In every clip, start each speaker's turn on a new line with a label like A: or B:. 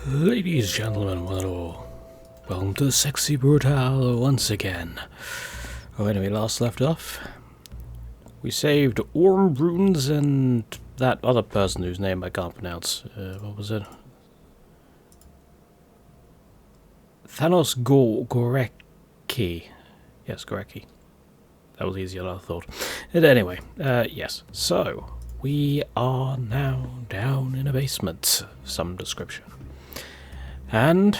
A: Ladies, gentlemen, welcome to Sexy Brutale once again. When we last left off, we saved Orm Bruins and that other person whose name I can't pronounce. What was it? Thanos Gorecki. Yes, Gorecki. That was easier than I thought. And anyway, yes. So, we are now down in a basement of some description. And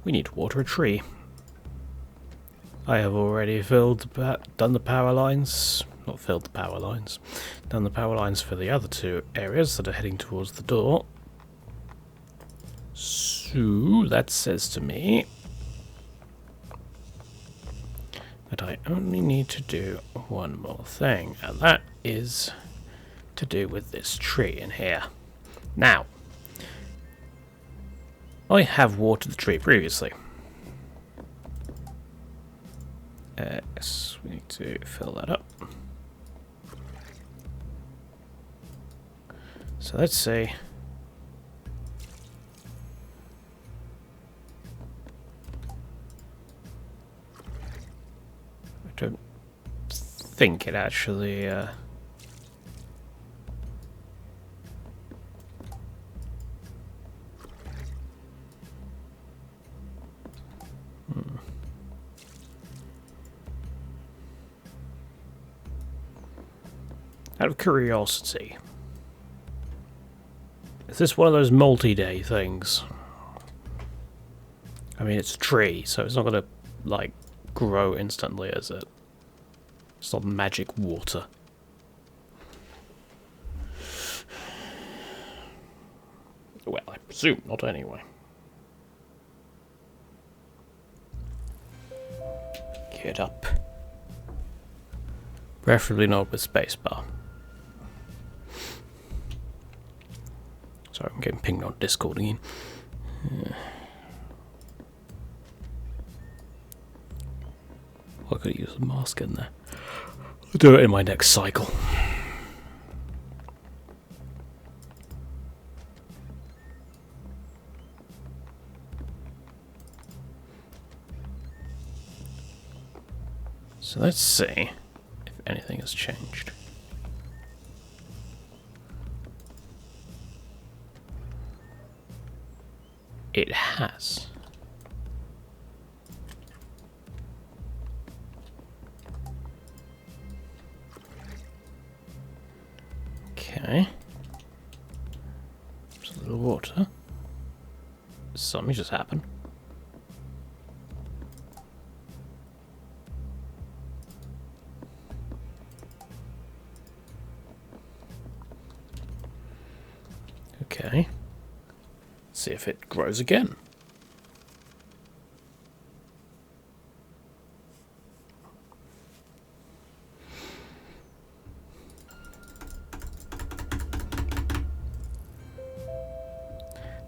A: we need to water a tree. I have already done the power lines. Not filled the power lines. Done the power lines for the other two areas that are heading towards the door. So, that says to me that I only need to do one more thing, and that is to do with this tree in here. Now, I have watered the tree previously. Yes, we need to fill that up. So let's see. I don't think it actually Out of curiosity, is this one of those multi-day things? I mean, it's a tree, so it's not going to, like, grow instantly, is it? It's not magic water. Well, I presume not anyway. Get up. Preferably not with spacebar. Sorry, I'm getting pinged on Discord again. I could use a mask in there. I'll do it in my next cycle. So let's see if anything has changed. It has. Okay. There's a little water. Something just happened. Okay. See if it grows again.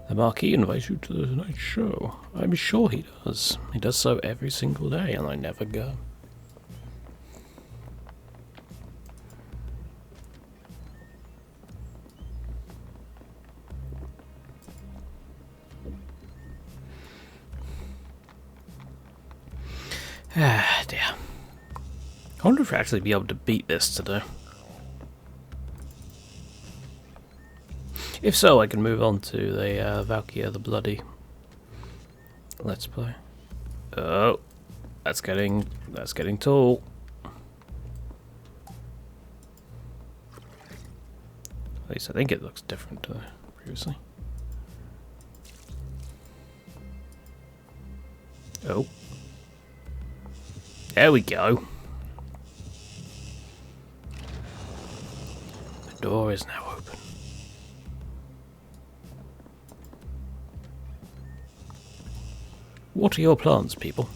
A: The Marquis invites you to the night show. I'm sure he does. He does so every single day, and I never go. Ah, dear. I wonder if I'll actually be able to beat this today. If so, I can move on to the Valkia the Bloody Let's Play. Oh, that's getting tall. At least I think it looks different to previously. Oh. There we go. The door is now open. What are your plans, people?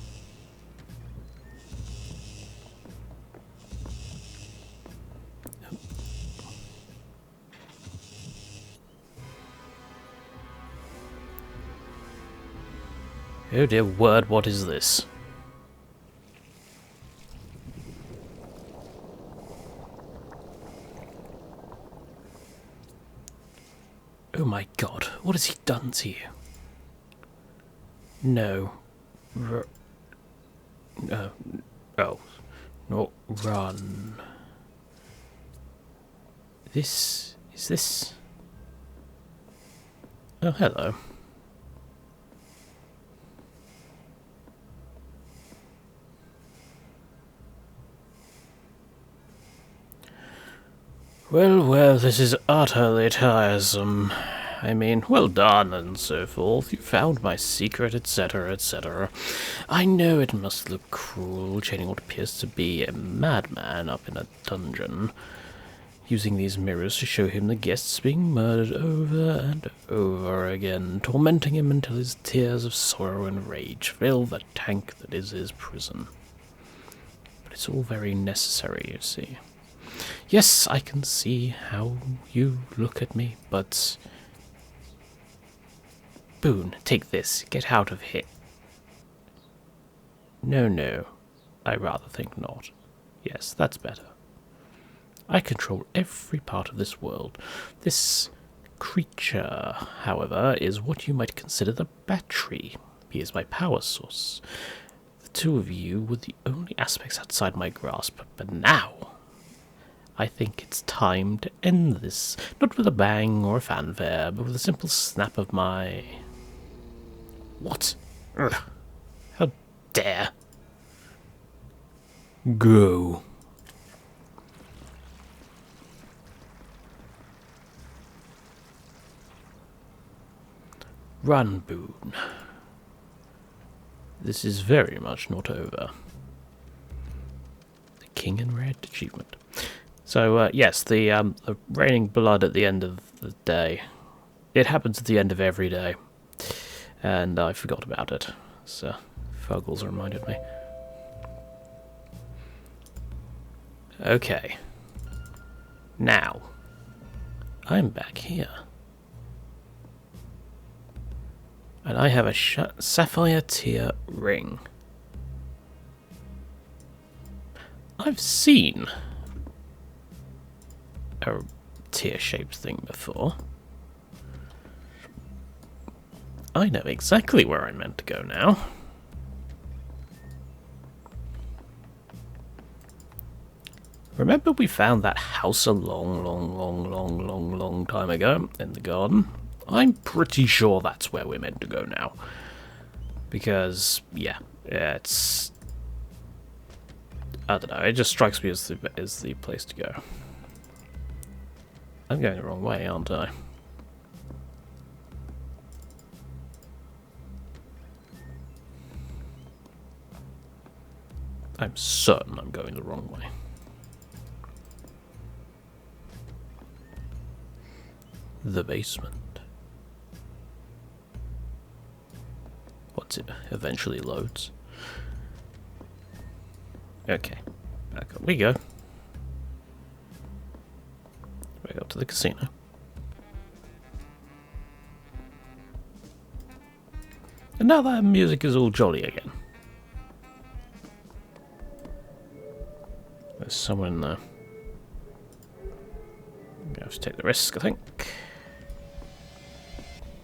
A: Oh dear word, what is this? Oh my god, what has he done to you? No. Oh. Not run. Is this... Oh, hello. Well, this is utterly tiresome. I mean, well done and so forth. You found my secret, etc., etc. I know it must look cruel, chaining what appears to be a madman up in a dungeon, using these mirrors to show him the guests being murdered over and over again, tormenting him until his tears of sorrow and rage fill the tank that is his prison. But it's all very necessary, you see. Yes, I can see how you look at me, but... Boone, take this. Get out of here. No. I rather think not. Yes, that's better. I control every part of this world. This creature, however, is what you might consider the battery. He is my power source. The two of you were the only aspects outside my grasp, but now... I think it's time to end this, not with a bang or a fanfare, but with a simple snap of my... What? Ugh. How dare? Go. Run, Boone. This is very much not over. The King in Red achievement. So, yes, the raining blood at the end of the day. It happens at the end of every day. And I forgot about it. So, Fuggles reminded me. Okay. Now, I'm back here. And I have a sapphire tear ring. I've seen a tear-shaped thing before. I know exactly where I'm meant to go now. Remember we found that house a long time ago in the garden? I'm pretty sure that's where we're meant to go now. Because, yeah, it's... I don't know, it just strikes me as the place to go. I'm going the wrong way, aren't I? I'm certain I'm going the wrong way. The basement. Once it eventually loads. Okay, back up we go. Back up to the casino. And now that music is all jolly again. There's someone in there. I'm gonna have to take the risk, I think.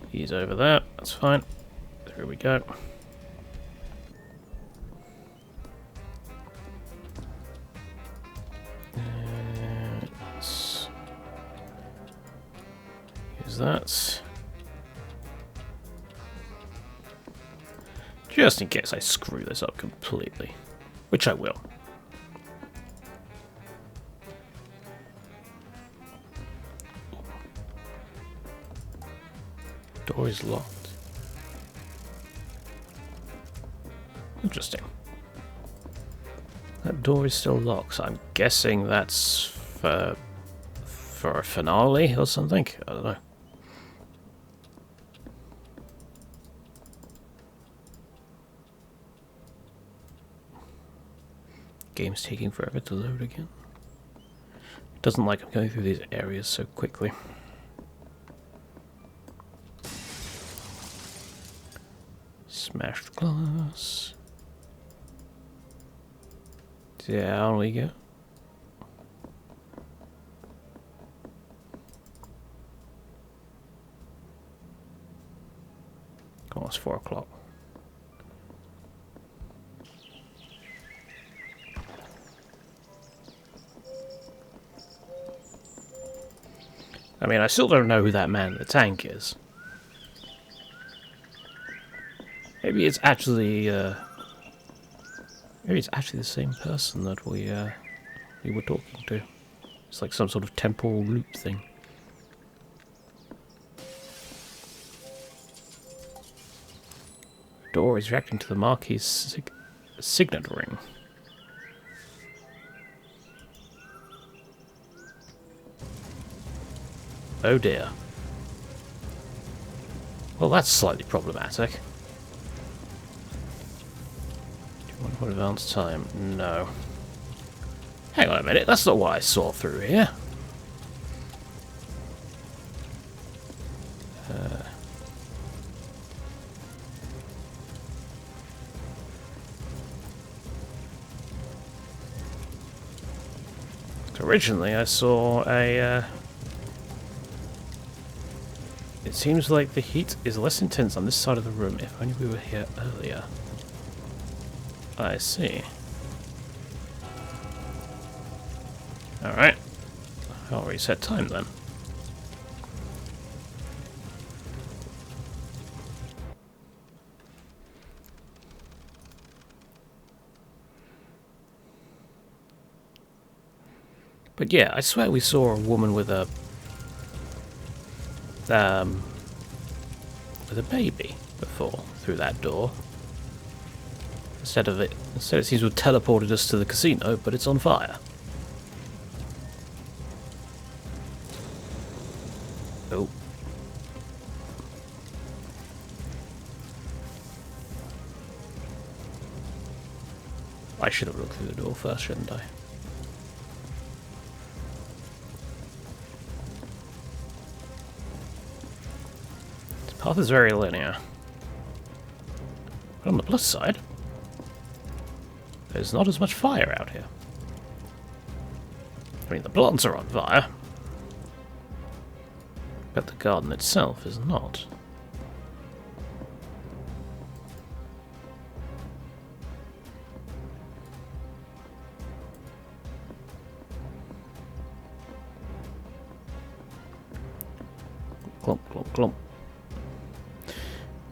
A: He's over there, that's fine. There we go. Let's use that. Just in case I screw this up completely. Which I will. Door is locked. Interesting. That door is still locked, so I'm guessing that's for a finale or something? I don't know. Game's taking forever to load again. It doesn't like I'm going through these areas so quickly. Smashed glass. Down we go. Oh, it's 4 o'clock. I mean, I still don't know who that man in the tank is. Maybe it's actually, maybe it's actually the same person that we were talking to. It's like some sort of temporal loop thing. Door is reacting to the Marquis' signet ring. Oh dear. Well, that's slightly problematic. Do you want to advance time? No. Hang on a minute, that's not what I saw through here. Originally, I saw a... It seems like the heat is less intense on this side of the room. If only we were here earlier. I see. Alright. I'll reset time then. But yeah, I swear we saw a woman with a baby before through that door. Instead it seems to have teleported us to the casino, but it's on fire. Oh. I should have looked through the door first, shouldn't I? This path is very linear. But on the plus side, there's not as much fire out here. I mean, the plants are on fire, but the garden itself is not. Glump, glump, glump.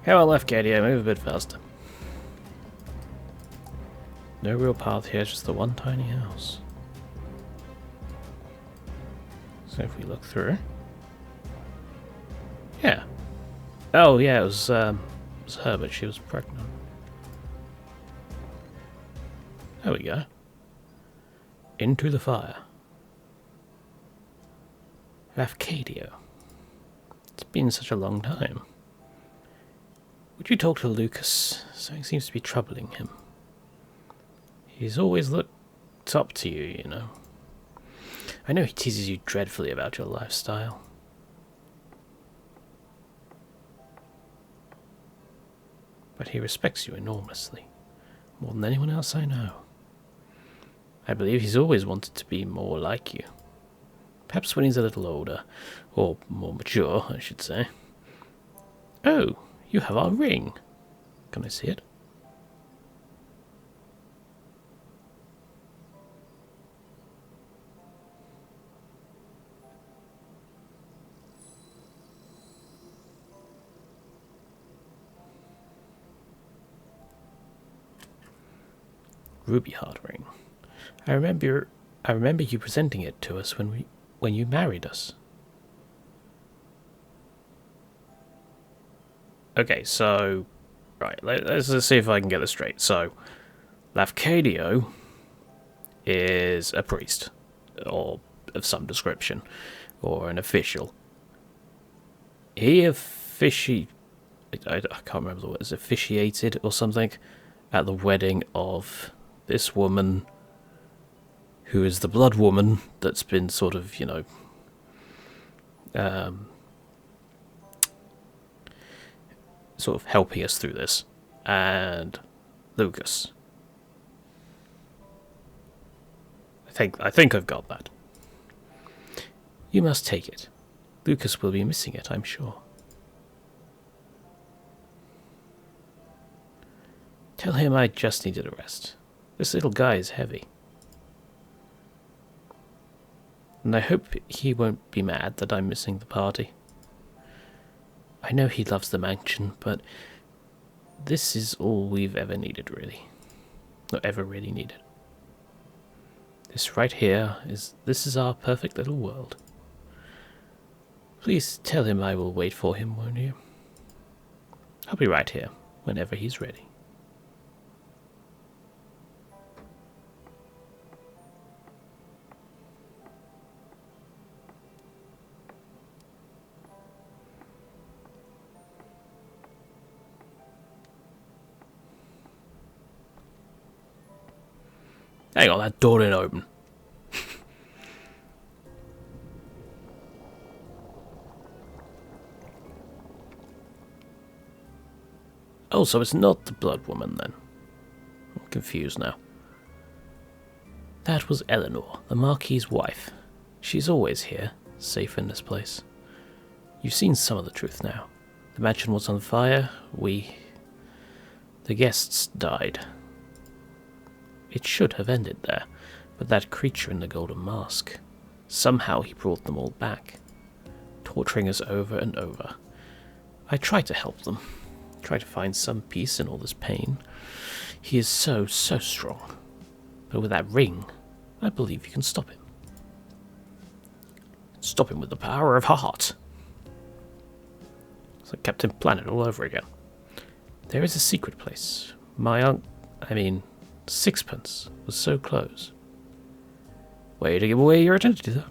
A: Come on, left, Katie, move a bit faster. No real path here, just the one tiny house. So if we look through... Yeah. Oh, yeah, it was her, but she was pregnant. There we go. Into the fire. Valkia. It's been such a long time. Would you talk to Lucas? Something seems to be troubling him. He's always looked up to you, you know. I know he teases you dreadfully about your lifestyle. But he respects you enormously. More than anyone else I know. I believe he's always wanted to be more like you. Perhaps when he's a little older. Or more mature, I should say. Oh, you have our ring. Can I see it? Ruby heart ring. I remember you presenting it to us when you married us. Okay, so right, let's see if I can get this straight. So, Lafcadio is a priest, or of some description, or an official. He I can't remember the word, is officiated or something at the wedding of this woman who is the blood woman that's been sort of, you know, sort of helping us through this, and Lucas. I think I've got that. You must take it. Lucas will be missing it, I'm sure. Tell him I just needed a rest. This little guy is heavy. And I hope he won't be mad that I'm missing the party. I know he loves the mansion, but this is all we've ever needed, really. Not ever really needed. This right here this is our perfect little world. Please tell him I will wait for him, won't you? I'll be right here, whenever he's ready. Hang on, that door didn't open. Oh, so it's not the Blood Woman then. I'm confused now. That was Eleanor, the Marquis's wife. She's always here, safe in this place. You've seen some of the truth now. The mansion was on fire. The guests died. It should have ended there, but that creature in the golden mask, somehow he brought them all back, torturing us over and over. I tried to help them, try to find some peace in all this pain. He is so strong, but with that ring, I believe you can stop him. Stop him with the power of heart. It's like Captain Planet all over again. There is a secret place. Sixpence was so close. Way to give away your identity, though.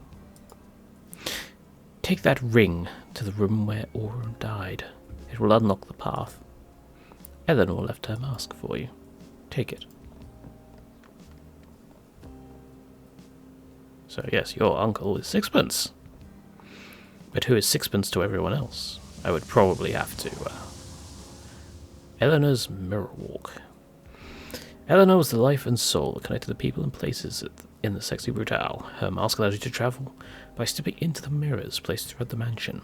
A: Take that ring to the room where Aurum died. It will unlock the path. Eleanor left her mask for you. Take it. So yes, your uncle is Sixpence. But who is Sixpence to everyone else? I would probably have to... Eleanor's Mirror Walk. Eleanor was the life and soul that connected the people and places in the Sexy Brutale. Her mask allows you to travel by stepping into the mirrors placed throughout the mansion.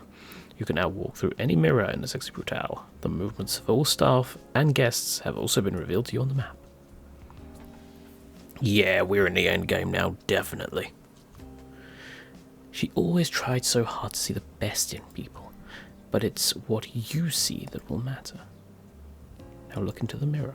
A: You can now walk through any mirror in the Sexy Brutale. The movements of all staff and guests have also been revealed to you on the map. Yeah, we're in the end game now, definitely. She always tried so hard to see the best in people, but it's what you see that will matter. Now look into the mirror.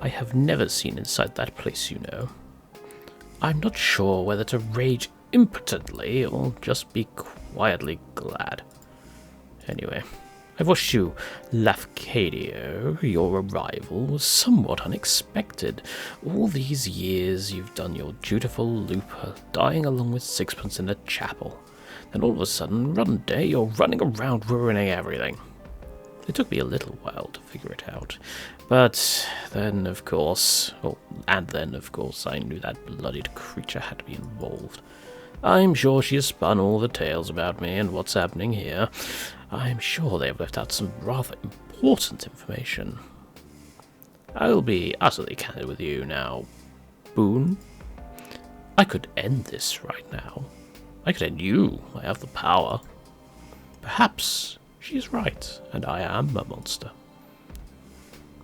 A: I have never seen inside that place, you know. I'm not sure whether to rage impotently or just be quietly glad. Anyway, I've watched you, Lafcadio. Your arrival was somewhat unexpected. All these years you've done your dutiful looper, dying along with Sixpence in a chapel. Then all of a sudden, one day, you're running around ruining everything. It took me a little while to figure it out, but then, of course, I knew that bloodied creature had to be involved. I'm sure she has spun all the tales about me and what's happening here. I'm sure they have left out some rather important information. I'll be utterly candid with you now, Boone. I could end this right now. I could end you. I have the power. Perhaps she's right, and I am a monster.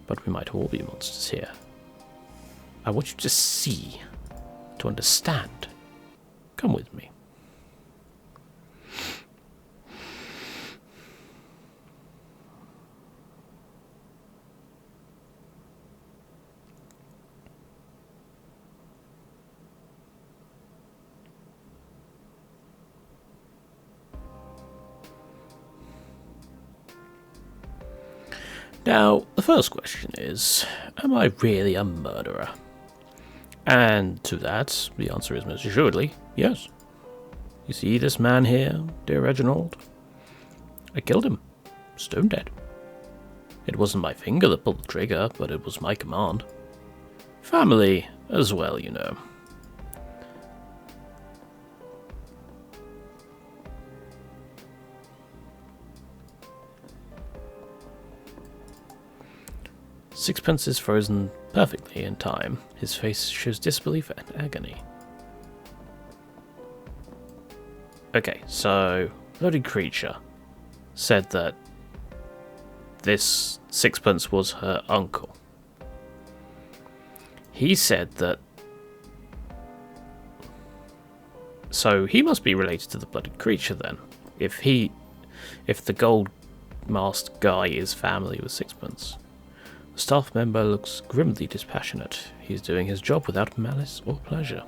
A: But we might all be monsters here. I want you to see, to understand. Come with me. Now, the first question is, am I really a murderer? And to that, the answer is most assuredly, yes. You see this man here, dear Reginald? I killed him, stone dead. It wasn't my finger that pulled the trigger, but it was my command. Family as well, you know. Sixpence is frozen perfectly in time. His face shows disbelief and agony. Okay, so Bloody Creature said that this Sixpence was her uncle. He said that... So he must be related to the Bloody Creature then. If the gold masked guy is family with Sixpence. The staff member looks grimly dispassionate. He's doing his job without malice or pleasure.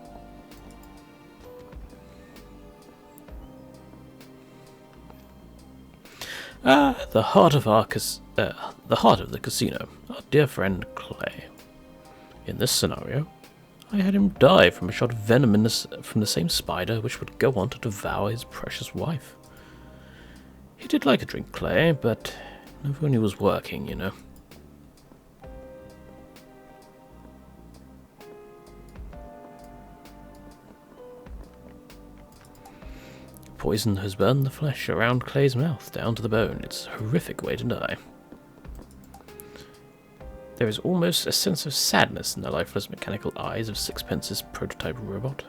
A: The heart of the casino, our dear friend Clay. In this scenario, I had him die from a shot of venom from the same spider which would go on to devour his precious wife. He did like a drink, Clay, but never when he was working, you know. Poison has burned the flesh around Clay's mouth down to the bone. It's a horrific way to die. There is almost a sense of sadness in the lifeless mechanical eyes of Sixpence's prototype robot.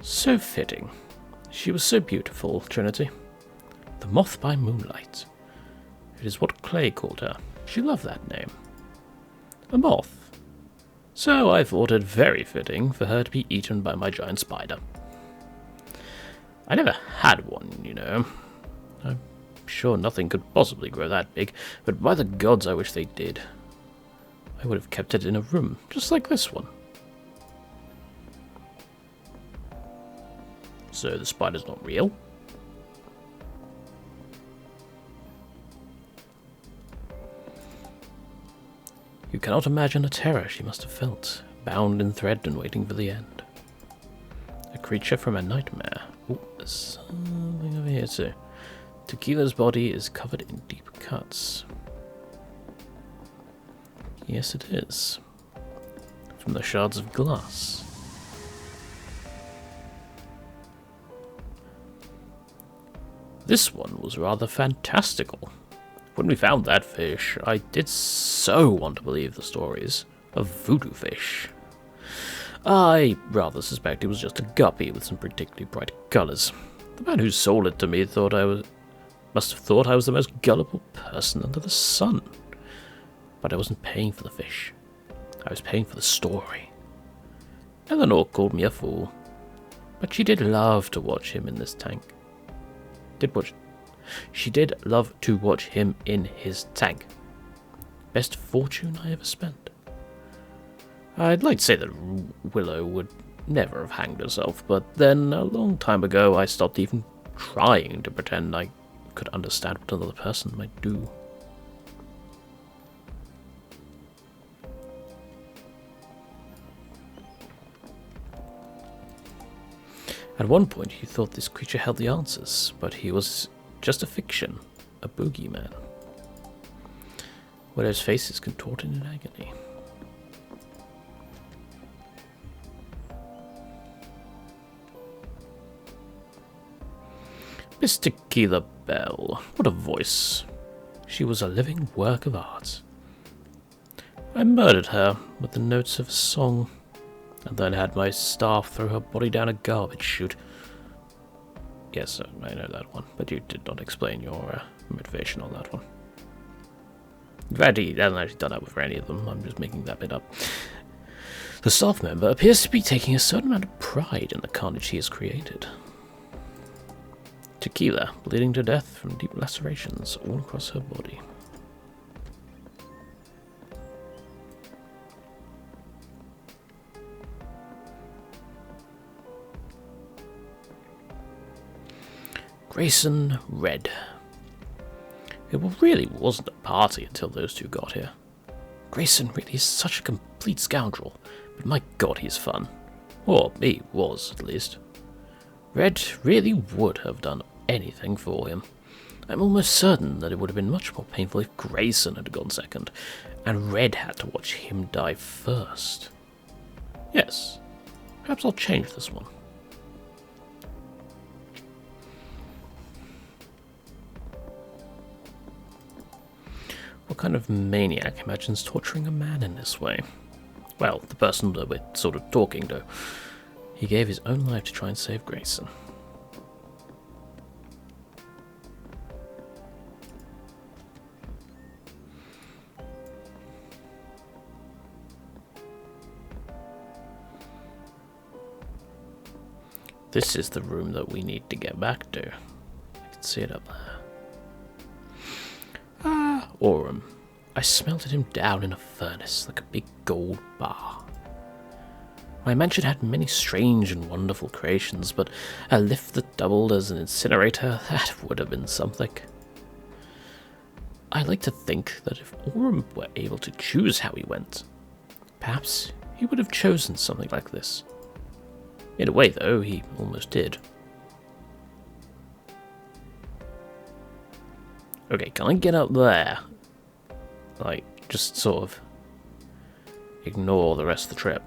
A: So fitting. She was so beautiful, Trinity. The moth by moonlight. It is what Clay called her. She loved that name. A moth. So I thought it very fitting for her to be eaten by my giant spider. I never had one, you know. I'm sure nothing could possibly grow that big, but by the gods I wish they did. I would have kept it in a room, just like this one. So the spider's not real? You cannot imagine the terror she must have felt, bound in thread and waiting for the end. A creature from a nightmare. Oh, there's something over here too. Tequila's body is covered in deep cuts. Yes, it is. From the shards of glass. This one was rather fantastical. When we found that fish, I did so want to believe the stories of voodoo fish. I rather suspect it was just a guppy with some particularly bright colours. The man who sold it to me must have thought I was the most gullible person under the sun. But I wasn't paying for the fish. I was paying for the story. Eleanor called me a fool, but she did love to watch him in this tank. She did love to watch him in his tank. Best fortune I ever spent. I'd like to say that Willow would never have hanged herself, but then a long time ago I stopped even trying to pretend I could understand what another person might do. At one point he thought this creature held the answers, but he was just a fiction, a boogeyman. Willow's face is contorted in agony. Miss Tequila Bell, what a voice. She was a living work of art. I murdered her with the notes of a song, and then had my staff throw her body down a garbage chute. Yes, I know that one, but you did not explain your motivation on that one. In fact, he hasn't actually done that with any of them, I'm just making that bit up. The staff member appears to be taking a certain amount of pride in the carnage he has created. Tequila, bleeding to death from deep lacerations all across her body. Grayson Red. It really wasn't a party until those two got here. Grayson really is such a complete scoundrel, but my god, he's fun. Or he was, at least. Red really would have done anything for him. I'm almost certain that it would have been much more painful if Grayson had gone second, and Red had to watch him die first. Yes, perhaps I'll change this one. What kind of maniac imagines torturing a man in this way? Well, the person that we're sort of talking to. He gave his own life to try and save Grayson. This is the room that we need to get back to. I can see it up there. Aurum. I smelted him down in a furnace like a big gold bar. My mansion had many strange and wonderful creations, but a lift that doubled as an incinerator, that would have been something. I like to think that if Aurum were able to choose how he went, perhaps he would have chosen something like this. In a way, though, he almost did. Okay, can I get up there? Like, just sort of ignore the rest of the trip.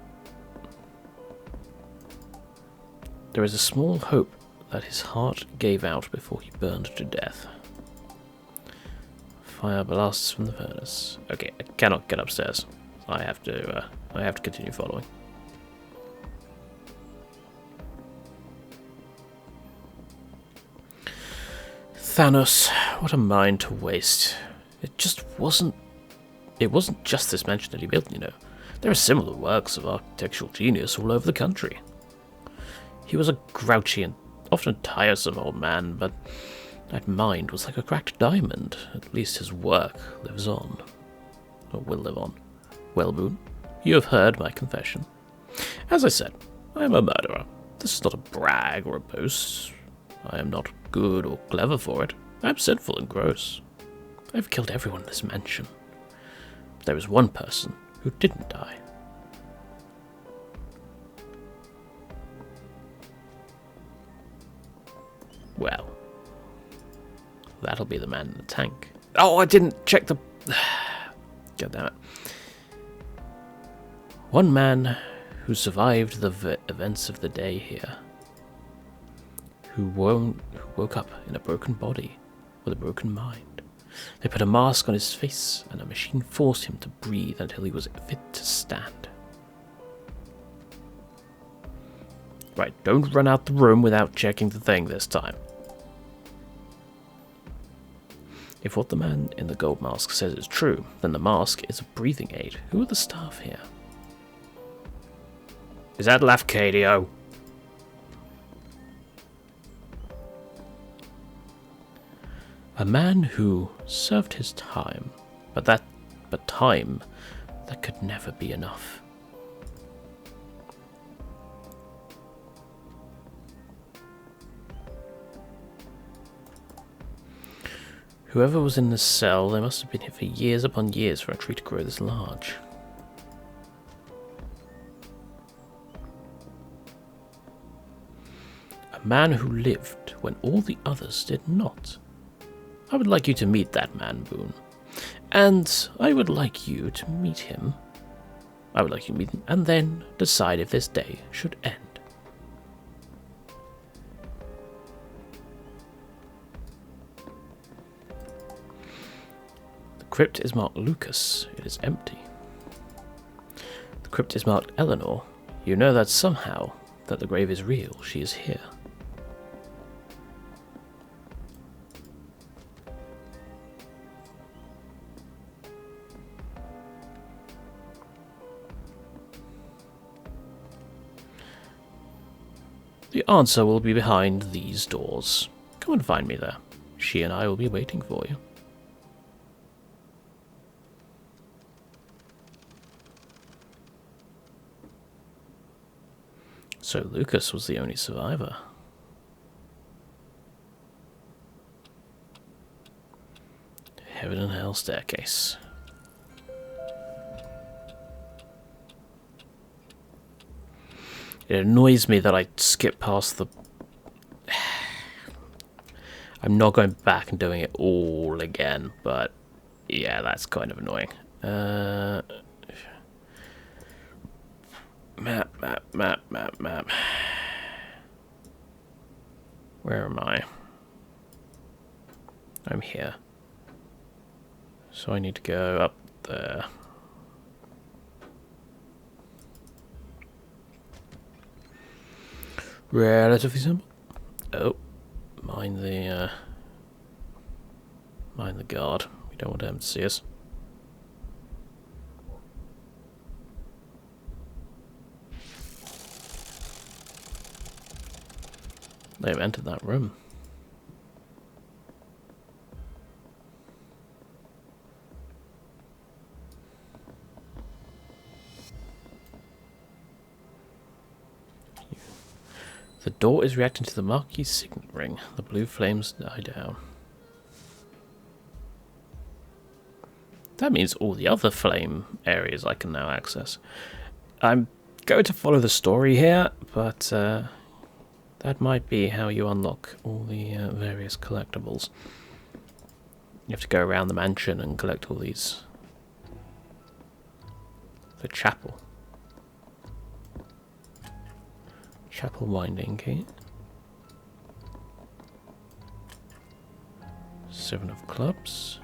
A: There is a small hope that his heart gave out before he burned to death. Fire blasts from the furnace. Okay, I cannot get upstairs. I have to continue following. Thanos, what a mind to waste. It wasn't just this mansion that he built, you know. There are similar works of architectural genius all over the country. He was a grouchy and often tiresome old man, but that mind was like a cracked diamond. At least his work lives on. Or will live on. Well, Boone, you have heard my confession. As I said, I am a murderer. This is not a brag or a boast. I am not good or clever for it. I am sinful and gross. I have killed everyone in this mansion. But there is one person who didn't die. Well, that'll be the man in the tank. Oh, I didn't check the... God damn it. One man who survived the events of the day here. Who woke up in a broken body with a broken mind. They put a mask on his face, and a machine forced him to breathe until he was fit to stand. Right, don't run out the room without checking the thing this time. If what the man in the gold mask says is true, then the mask is a breathing aid. Who are the staff here? Is that Lafcadio? A man who served his time, but time that could never be enough. Whoever was in this cell, they must have been here for years upon years for a tree to grow this large. A man who lived when all the others did not. I would like you to meet that man, Boone. And I would like you to meet him. I would like you to meet him and then decide if this day should end. The crypt is marked Lucas. It is empty. The crypt is marked Eleanor. You know that somehow that the grave is real. She is here. The answer will be behind these doors. Come and find me there. She and I will be waiting for you. So Lucas was the only survivor. Heaven and Hell staircase. It annoys me that I skip past the... I'm not going back and doing it all again, but yeah, that's kind of annoying. Map. Where am I? I'm here. So I need to go up there. Relatively simple. Oh, mind the guard. We don't want him to see us. They've entered that room. The door is reacting to the Marquis signet ring. The blue flames die down. That means all the other flame areas I can now access. I'm going to follow the story here, but that might be how you unlock all the various collectibles. You have to go around the mansion and collect all these. The chapel. Chapel winding key. 7 of clubs.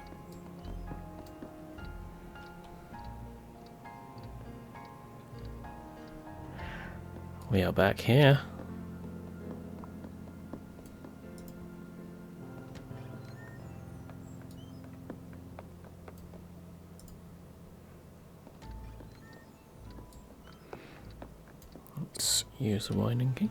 A: We are back here. Let's use the winding key.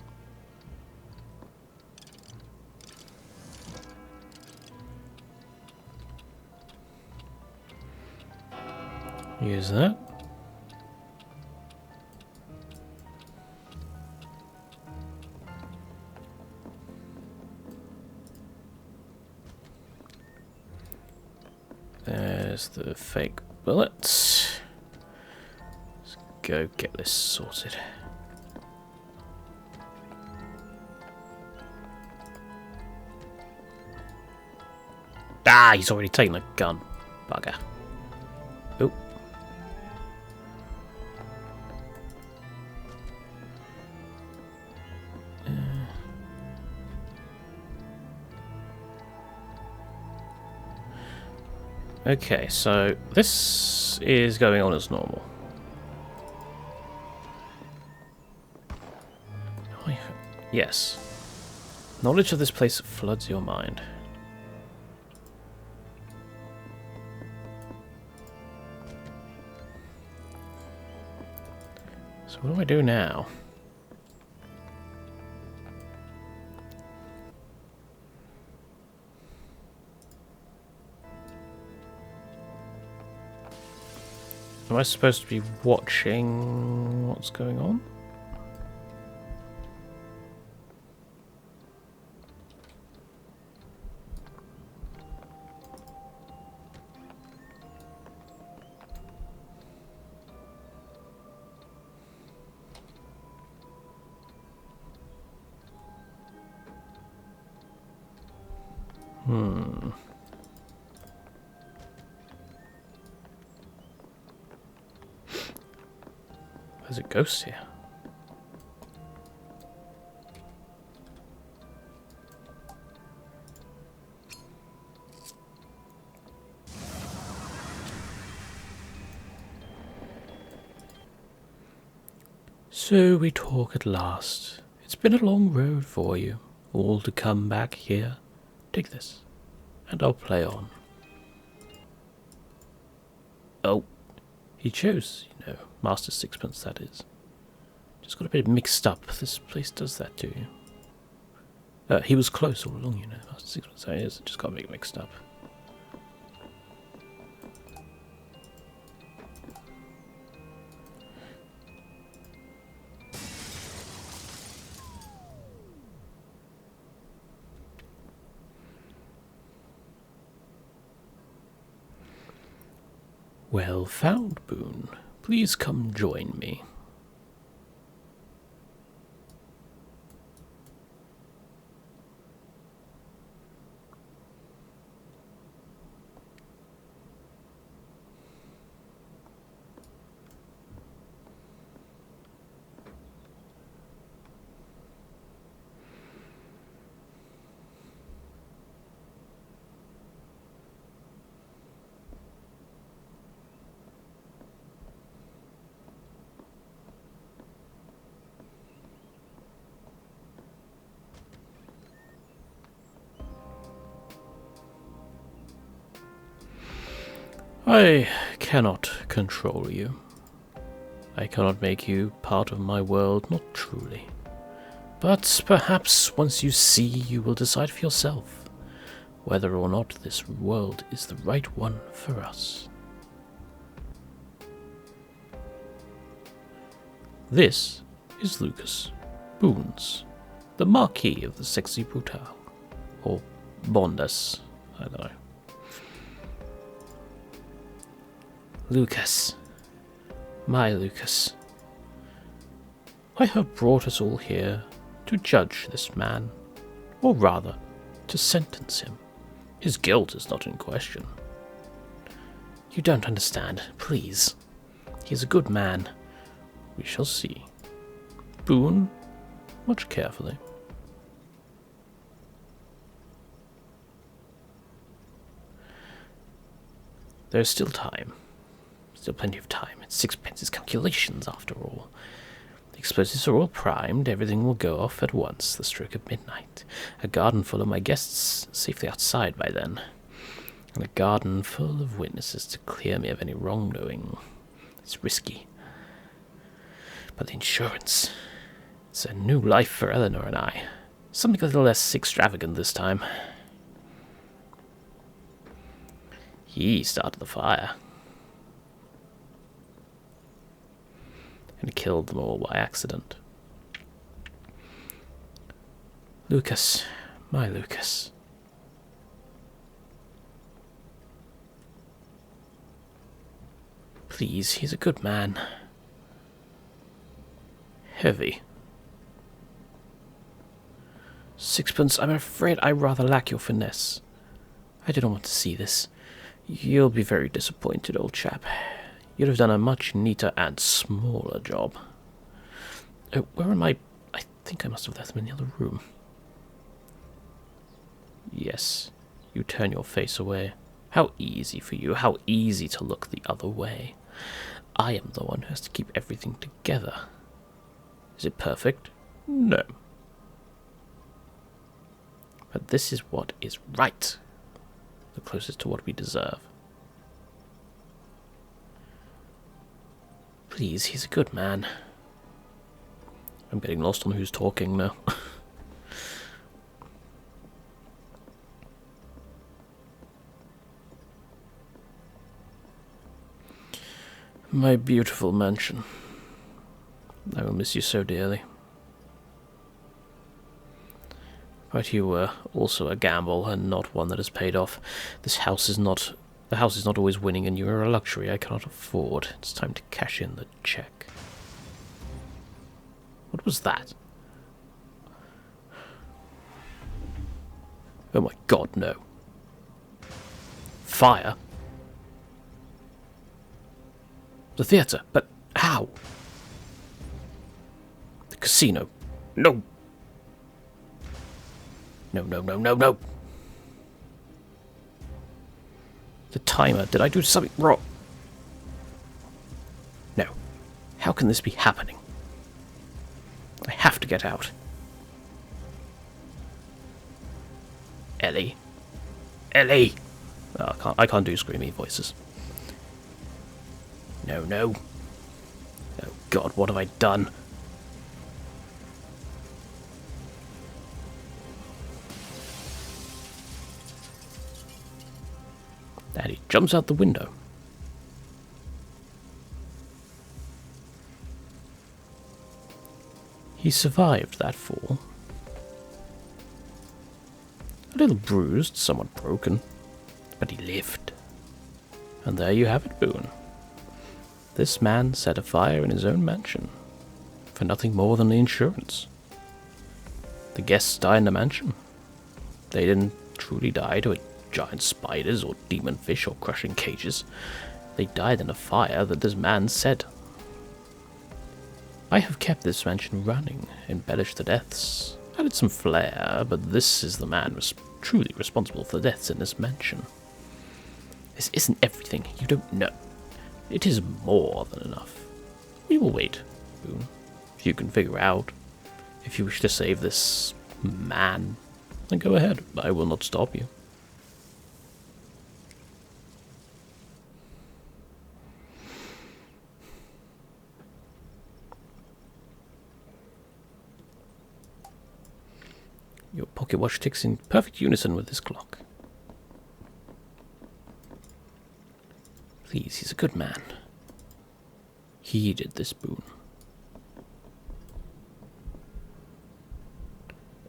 A: Use that. There's the fake bullets. Let's go get this sorted. Ah, he's already taken the gun. Bugger. Oh. Okay, so this is going on as normal. Yes. Knowledge of this place floods your mind. So what do I do now? Am I supposed to be watching what's going on? There's a ghost here. So we talk at last. It's been a long road for you, all to come back here. Take this, and I'll play on. Oh, he chose, you know, Master Sixpence, that is. Just got a bit mixed up. This place does that to you. He was close all along, you know, Master Sixpence, that is. Just got a bit mixed up. Well found, Boone. Please come join me. I cannot control you. I cannot make you part of my world, not truly. But perhaps once you see, you will decide for yourself whether or not this world is the right one for us. This is Lucas Boons, the Marquis of the Sexy Brutale, or Bondas, I don't know. Lucas, my Lucas, I have brought us all here to judge this man, or rather, to sentence him. His guilt is not in question. You don't understand, please. He is a good man. We shall see. Boone, watch carefully. There is still time. Still plenty of time. It's sixpence's calculations, after all. The explosives are all primed. Everything will go off at once, the stroke of midnight. A garden full of my guests safely outside by then. And a garden full of witnesses to clear me of any wrongdoing. It's risky. But the insurance... It's a new life for Eleanor and I. Something a little less extravagant this time. He started the fire. And killed them all by accident. Lucas, my Lucas. Please, he's a good man. Heavy. Sixpence, I'm afraid I rather lack your finesse. I do not want to see this. You'll be very disappointed, old chap. You'd have done a much neater and smaller job. Oh, where am I? I think I must have left them in the other room. Yes, you turn your face away. How easy for you, how easy to look the other way. I am the one who has to keep everything together. Is it perfect? No. But this is what is right. The closest to what we deserve. Please, he's a good man. I'm getting lost on who's talking now. My beautiful mansion. I will miss you so dearly. But you were also a gamble, and not one that has paid off. The house is not always winning, and you are a luxury I cannot afford. It's time to cash in the check. What was that? Oh my god, no. Fire? The theatre, but how? The casino. No! No, no, no, no, no! The timer. Did I do something wrong? No. How can this be happening? I have to get out. Ellie. Ellie! Oh, I can't do screamy voices. No, no. Oh god, what have I done? And he jumps out the window. He survived that fall. A little bruised, somewhat broken, but he lived. And there you have it, Boone. This man set a fire in his own mansion, for nothing more than the insurance. The guests died in the mansion. They didn't truly die to giant spiders or demon fish or crushing cages. They died in a fire that this man set. I have kept this mansion running, embellished the deaths, added some flair, but this is the man truly responsible for the deaths in this mansion. This isn't everything, you don't know. It is more than enough. We will wait, Boone. If you can figure out, if you wish to save this man, then go ahead. I will not stop you. Your pocket watch ticks in perfect unison with this clock. Please, he's a good man. He did this boon.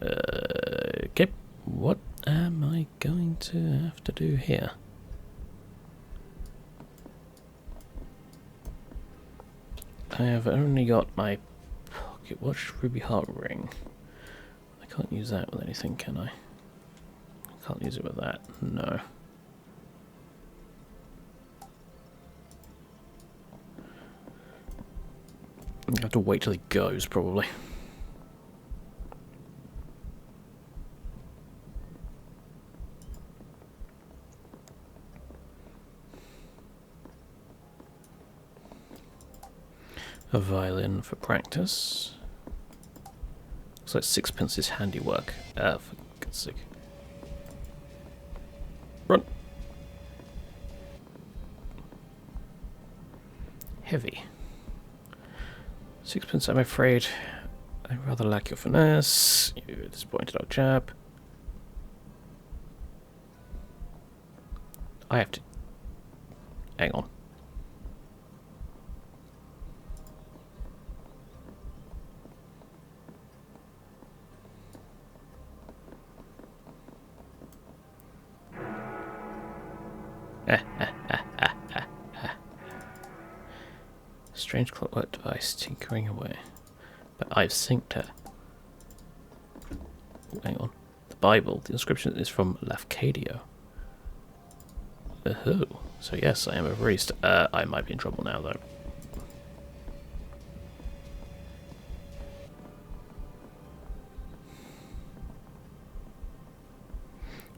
A: Okay, what am I going to have to do here? I have only got my pocket watch ruby heart ring. I can't use that with anything, can I? I can't use it with that, no. I have to wait till he goes, probably. A violin for practice. Looks like sixpence is handiwork. For God's sake. Run! Heavy. Sixpence, I'm afraid. I rather lack your finesse. You disappointed old chap. I have to... Hang on. Strange clockwork device tinkering away. But I've synced her. Oh, hang on. The Bible. The inscription is from Lafcadio. Oh. So yes, I am a priest. I might be in trouble now though.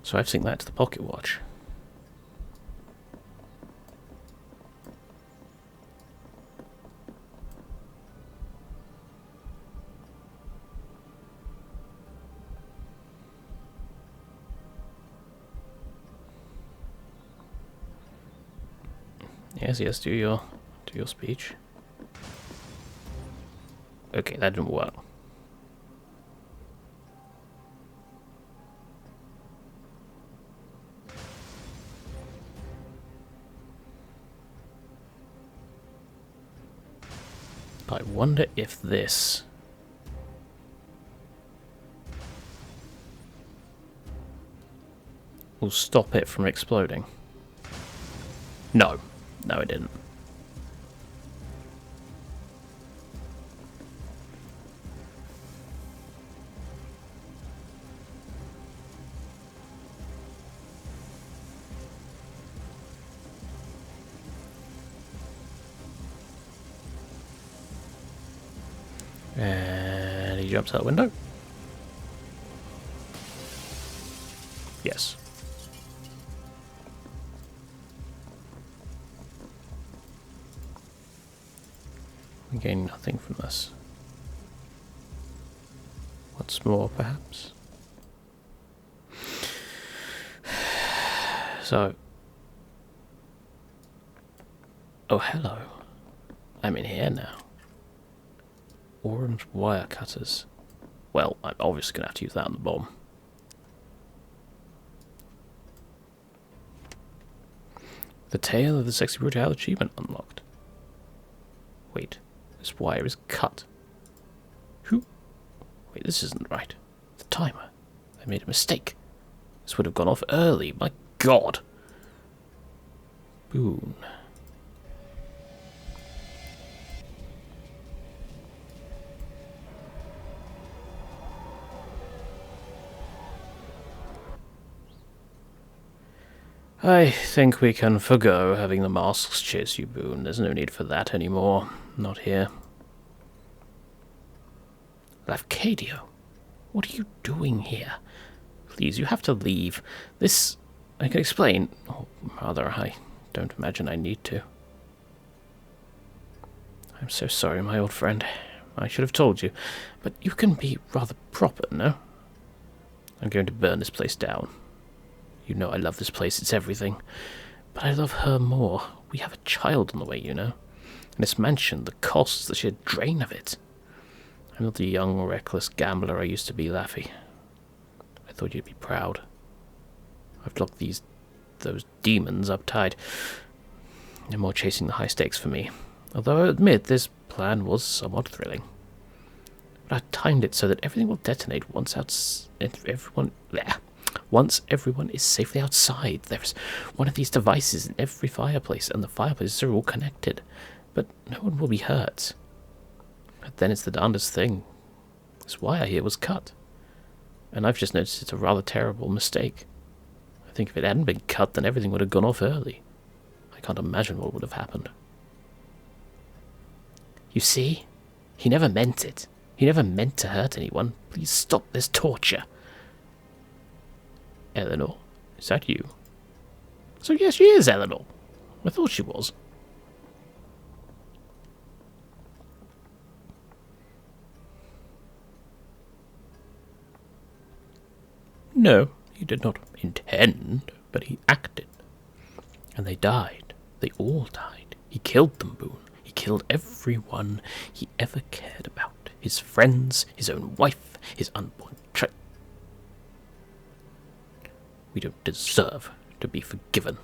A: So I've synced that to the pocket watch. Yes, do your speech. Okay, that didn't work. I wonder if this will stop it from exploding. No. No, it didn't. And he jumps out the window. Yes. We gain nothing from this. What's more, perhaps? So... Oh, hello. I'm in here now. Orange wire cutters. Well, I'm obviously going to have to use that on the bomb. The tale of the Sexy Brutale achievement unlocked. Wait, this wire is cut. Who? Wait, this isn't right. The timer. I made a mistake. This would have gone off early. My God. Boon. I think we can forgo having the masks chase you, Boone. There's no need for that anymore. Not here. Lafcadio, what are you doing here? Please, you have to leave. This... I can explain. Or rather, I don't imagine I need to. I'm so sorry, my old friend. I should have told you. But you can be rather proper, no? I'm going to burn this place down. You know I love this place, it's everything. But I love her more. We have a child on the way, you know. And this mansion, the costs, the sheer drain of it. I'm not the young, reckless gambler I used to be, Laffy. thought you'd be proud. I've locked those demons up tight. No more chasing the high stakes for me. Although I admit this plan was somewhat thrilling. But I timed it so that everything will detonate once everyone is safely outside. There's one of these devices in every fireplace, and the fireplaces are all connected. But no one will be hurt. But then it's the darndest thing. This wire here was cut. And I've just noticed it's a rather terrible mistake. I think if it hadn't been cut, then everything would have gone off early. I can't imagine what would have happened. You see? He never meant it. He never meant to hurt anyone. Please stop this torture. Eleanor, is that you? So yes, she is Eleanor. I thought she was. No, he did not intend, but he acted. And they died. They all died. He killed them, Boone. He killed everyone he ever cared about. His friends, his own wife, his unborn child. We don't deserve to be forgiven.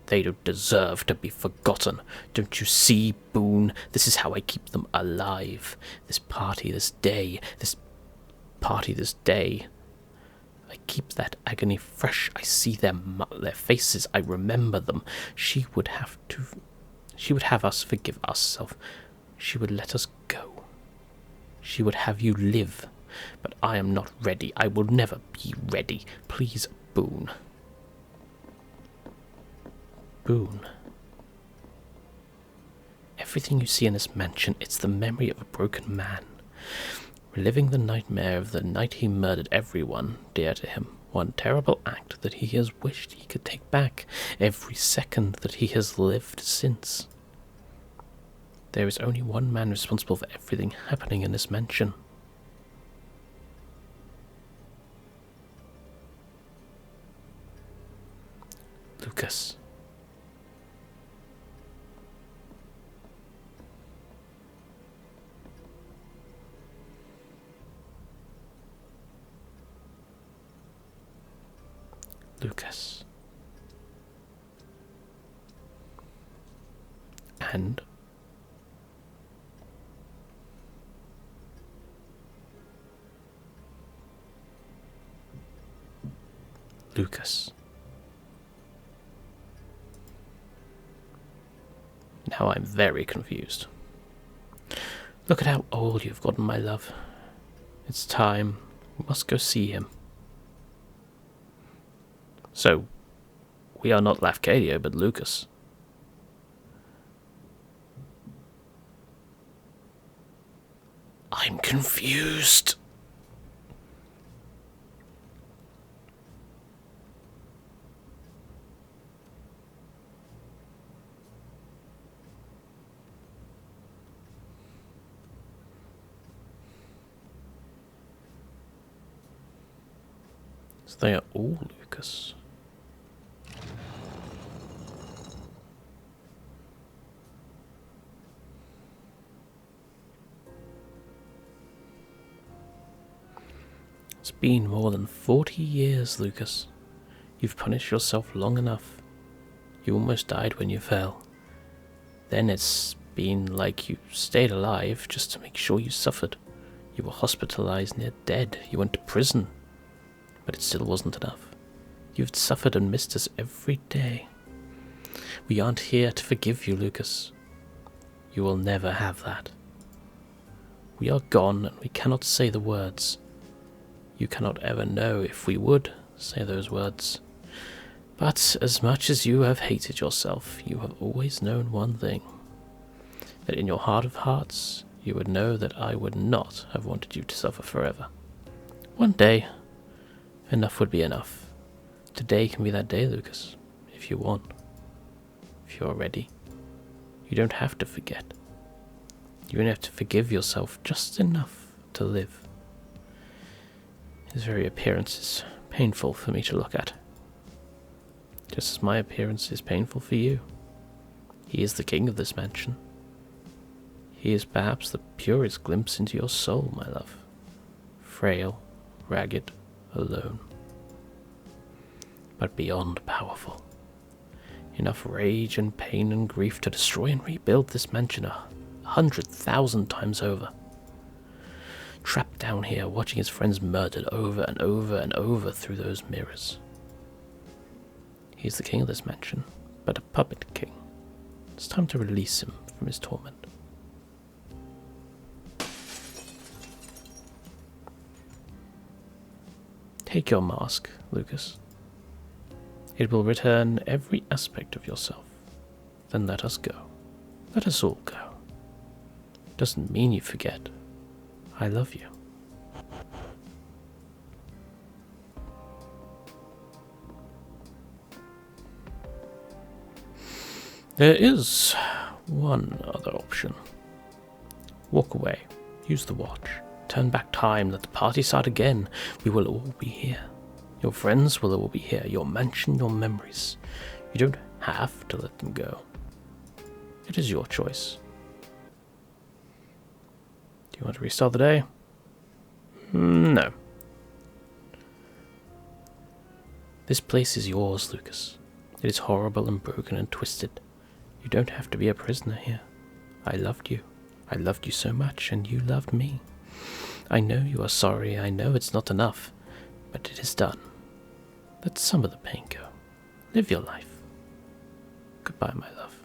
A: They don't deserve to be forgotten. Don't you see, Boone? This is how I keep them alive. This party, this day. I keep that agony fresh. I see their faces. I remember them. She would have us forgive ourselves. She would let us go. She would have you live. But I am not ready. I will never be ready. Please, Boone. Boone. Everything you see in this mansion, it's the memory of a broken man. Reliving the nightmare of the night he murdered everyone dear to him. One terrible act that he has wished he could take back. Every second that he has lived since. There is only one man responsible for everything happening in this mansion. Lucas. Lucas. And Lucas. Now I'm very confused. Look at how old you've gotten, my love. It's time. We must go see him. So, we are not Lafcadio, but Lucas. I'm confused. So they are all Lucas. It's been more than 40 years, Lucas. You've punished yourself long enough. You almost died when you fell. Then it's been like you stayed alive just to make sure you suffered. You were hospitalized near dead. You went to prison. But it still wasn't enough. You've suffered and missed us every day. We aren't here to forgive you, Lucas. You will never have that. We are gone and we cannot say the words. You cannot ever know if we would say those words. But as much as you have hated yourself, you have always known one thing. That in your heart of hearts, you would know that I would not have wanted you to suffer forever. One day, enough would be enough. Today can be that day, Lucas, if you want. If you're ready. You don't have to forget. You only have to forgive yourself just enough to live. His very appearance is painful for me to look at. Just as my appearance is painful for you. He is the king of this mansion. He is perhaps the purest glimpse into your soul, my love. Frail, ragged, alone. But beyond powerful. Enough rage and pain and grief to destroy and rebuild this mansion 100,000 times over. Trapped down here, watching his friends murdered over and over and over through those mirrors. He's the king of this mansion, but a puppet king. It's time to release him from his torment. Take your mask, Lucas. It will return every aspect of yourself. Then let us go. Let us all go. Doesn't mean you forget. I love you. There is one other option. Walk away. Use the watch. Turn back time. Let the party start again. We will all be here. Your friends will all be here. Your mansion, your memories. You don't have to let them go. It is your choice. Do you want to restart the day? No. This place is yours, Lucas. It is horrible and broken and twisted. You don't have to be a prisoner here. I loved you. I loved you so much, and you loved me. I know you are sorry. I know it's not enough. But it is done. Let some of the pain go. Live your life. Goodbye, my love.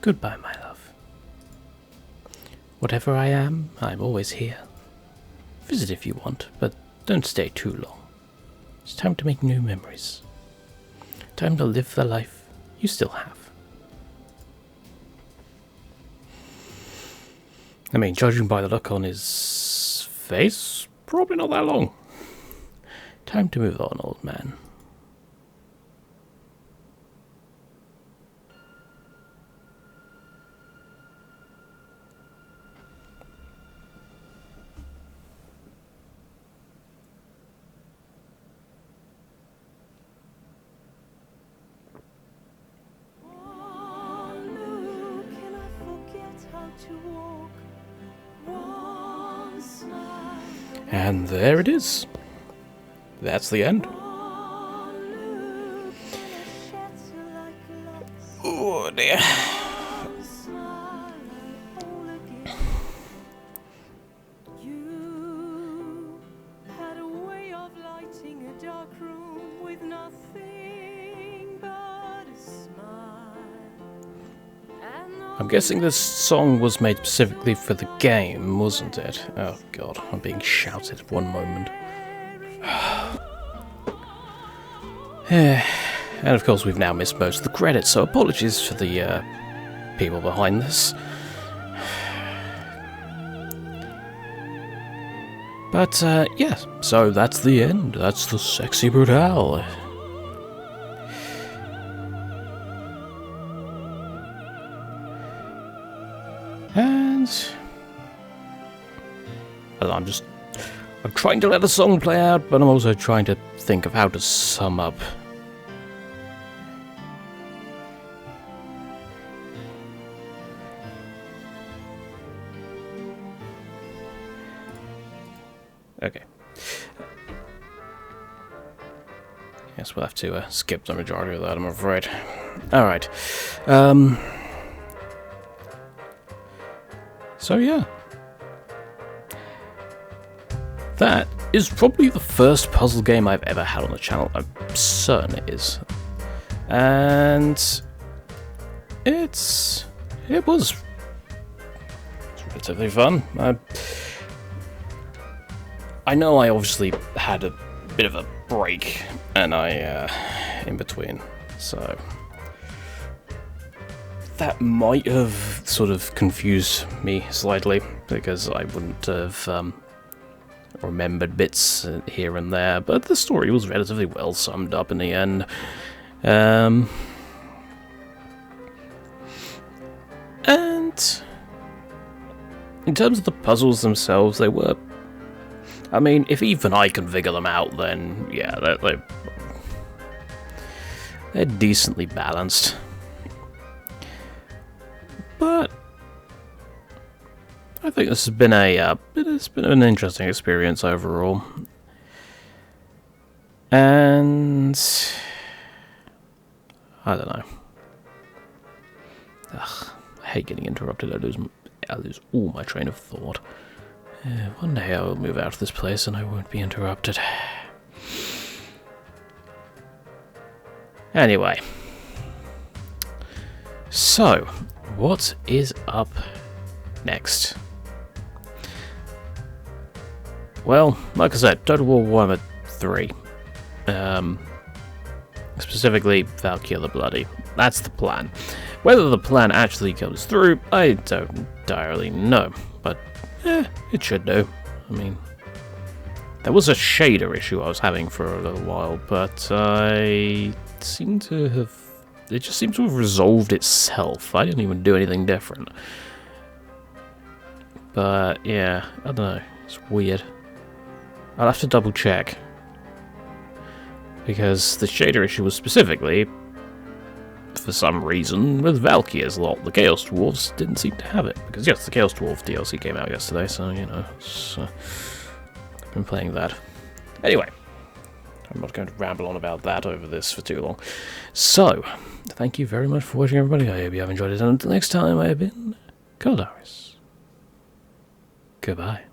A: Goodbye, my love. Whatever I am, I'm always here. Visit if you want, but don't stay too long. It's time to make new memories. Time to live the life you still have. I mean, judging by the look on his face, probably not that long. Time to move on, old man. And there it is. That's the end. Oh dear. I'm guessing this song was made specifically for the game, wasn't it? Oh god, I'm being shouted at one moment. And of course we've now missed most of the credits, so apologies for the people behind this. But yeah, so that's the end. That's the Sexy Brutale. And I'm trying to let the song play out, but I'm also trying to think of how to sum up. Okay. Yes, we'll have to skip the majority of that, I'm afraid. Alright. So, yeah. That is probably the first puzzle game I've ever had on the channel. I'm certain it is. And it was relatively fun. I know I obviously had a bit of a break, and in between, so that might have sort of confused me slightly, because I wouldn't have remembered bits here and there, but the story was relatively well summed up in the end. And in terms of the puzzles themselves, they were... I mean, if even I can figure them out, then yeah, they're decently balanced. But I think this has been it's been an interesting experience overall. And I don't know. Ugh, I hate getting interrupted. I lose all my train of thought. One day I will move out of this place and I won't be interrupted. Anyway. So, what is up next? Well, like I said, Total War Warhammer 3. Specifically, Valkia the Bloody. That's the plan. Whether the plan actually comes through, I don't entirely know. But, it should do. I mean, there was a shader issue I was having for a little while, but it just seemed to have resolved itself. I didn't even do anything different. But, yeah, I don't know. It's weird. I'll have to double check. Because the shader issue was specifically, for some reason, with Valkia's lot. The Chaos Dwarves didn't seem to have it. Because, yes, the Chaos Dwarf DLC came out yesterday, so, you know, I've been playing that. Anyway, I'm not going to ramble on about that over this for too long. So, thank you very much for watching, everybody. I hope you have enjoyed it. And until next time, I have been Caldaris. Goodbye.